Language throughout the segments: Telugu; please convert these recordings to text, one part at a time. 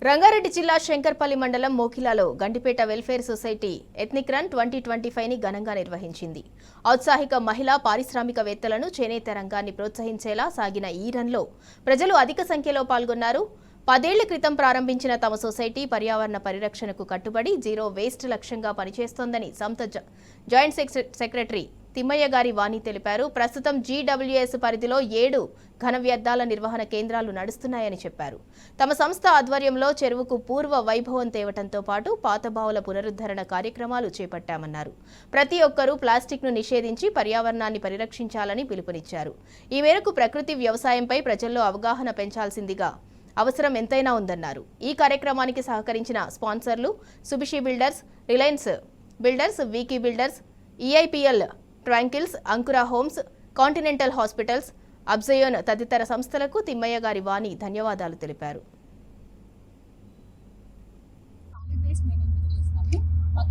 రంగారెడ్డి జిల్లా శంకర్పల్లి మండలం మోకిలాలో Gandipet welfare society ethnic run 2025ని ఘనంగా నిర్వహించింది. ఔత్సాహిక మహిళా పారిశ్రామికవేత్తలను చేనేత రంగాన్ని ప్రోత్సహించేలా సాగిన ఈ రన్లో ప్రజలు అధిక సంఖ్యలో పాల్గొన్నారు. 10 ఏళ్ల క్రితం ప్రారంభించిన తమ సొసైటీ పర్యావరణ పరిరక్షణకు కట్టుబడి జీరో వేస్ట్ లక్ష్యంగా పనిచేస్తోందని సంస్థ జాయింట్ సెక్రటరీ తిమ్మయ్య గారి వాణి తెలిపారు. ప్రస్తుతం GWS పరిధిలో 7 ఘన వ్యర్థాల నిర్వహణ కేంద్రాలు నడుస్తున్నాయని చెప్పారు. తమ సంస్థ ఆధ్వర్యంలో చెరువుకు పూర్వ వైభవం తేవటంతో పాటు పాత బావుల పునరుద్ధరణ కార్యక్రమాలు చేపట్టామన్నారు. ప్రతి ఒక్కరూ ప్లాస్టిక్ను నిషేధించి పర్యావరణాన్ని పరిరక్షించాలని పిలుపునిచ్చారు. ఈ మేరకు ప్రకృతి వ్యవసాయంపై ప్రజల్లో అవగాహన పెంచాల్సిందిగా అవసరం ఎంతైనా ఉందన్నారు. ఈ కార్యక్రమానికి సహకరించిన స్పాన్సర్లు Subhishi builders, Reliance builders, Viki builders, EIPL tranquils, Ankura homes, continental hospitals, అబ్జయోన్ తదితర సంస్థలకు తిమ్మయ్య గారి వాణి ధన్యవాదాలు తెలిపారు.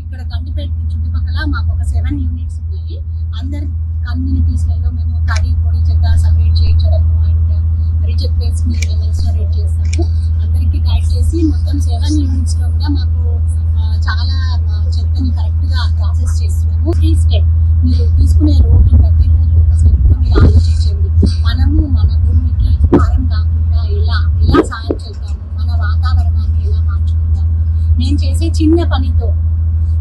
ఇక్కడ గండిపేట చుట్టుపక్కల మాకు ఒక 7 యూనిట్స్ ఉన్నాయి. అందరి కమ్యూనిటీస్లలో మేము తడి పొడి చెత్త సపరేట్ చేయించడము అండ్ రిజెక్ట్ వేస్ట్ ని ఇన్స్టాలేట్ చేస్తాము. అందరికీ గైడ్ చేసి మొత్తం 7 యూనిట్స్ లో కూడా మాకు చాలా చెత్తని కరెక్ట్ గా ప్రాసెస్ చేస్తున్నాము. ఈ స్టెప్ మీరు తీసుకునే రోజు ప్రతిరోజు ఒక స్టెప్ మీరు ఆలోచించండి. మనము మన భూమికి భారం కాకుండా ఎలా సాయం చేద్దాము, మన వాతావరణాన్ని ఎలా మార్చుకుందాము, నేను చేసే చిన్న పనితో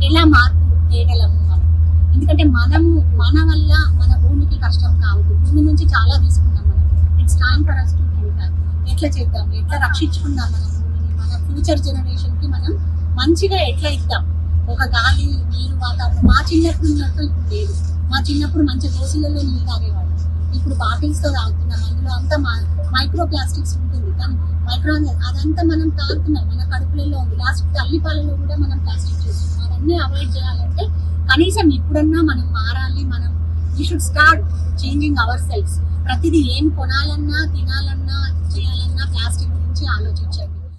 ఎలా మార్పు తేగలము మనం. ఎందుకంటే మన వల్ల మన భూమికి కష్టం కావద్దు. భూమి నుంచి చాలా తీసుకుందాం మనం. It's time for us to think that ఎట్లా చేద్దాం, ఎట్లా రక్షించుకుందాం మన భూమిని, మన ఫ్యూచర్ జనరేషన్ కి మనం మంచిగా ఎట్లా ఇద్దాం. ఒక గాలి నీరు వాతావరణం మా చిన్నప్పుడు ఉన్నట్టు ఇప్పుడు లేదు. మా చిన్నప్పుడు మంచి దోశలలో నీళ్ళు తాగేవాళ్ళు, ఇప్పుడు బాటిల్స్ తో తాగుతున్నాం. అందులో అంతా మైక్రో ప్లాస్టిక్స్ ఉంటుంది, కానీ అదంతా మనం తాగుతున్నాం, మన కడుపులలో ఉంది. లాస్ట్ తల్లిపాలలో కూడా మనం ప్లాస్టిక్ చేస్తున్నాం. అవన్నీ అవాయిడ్ చేయాలంటే కనీసం ఇప్పుడన్నా మనం మారాలి. We should start changing our selves. ప్రతిదీ ఏం కొనాలన్నా తినాలన్నా చేయాలన్నా ప్లాస్టిక్ గురించి ఆలోచించండి.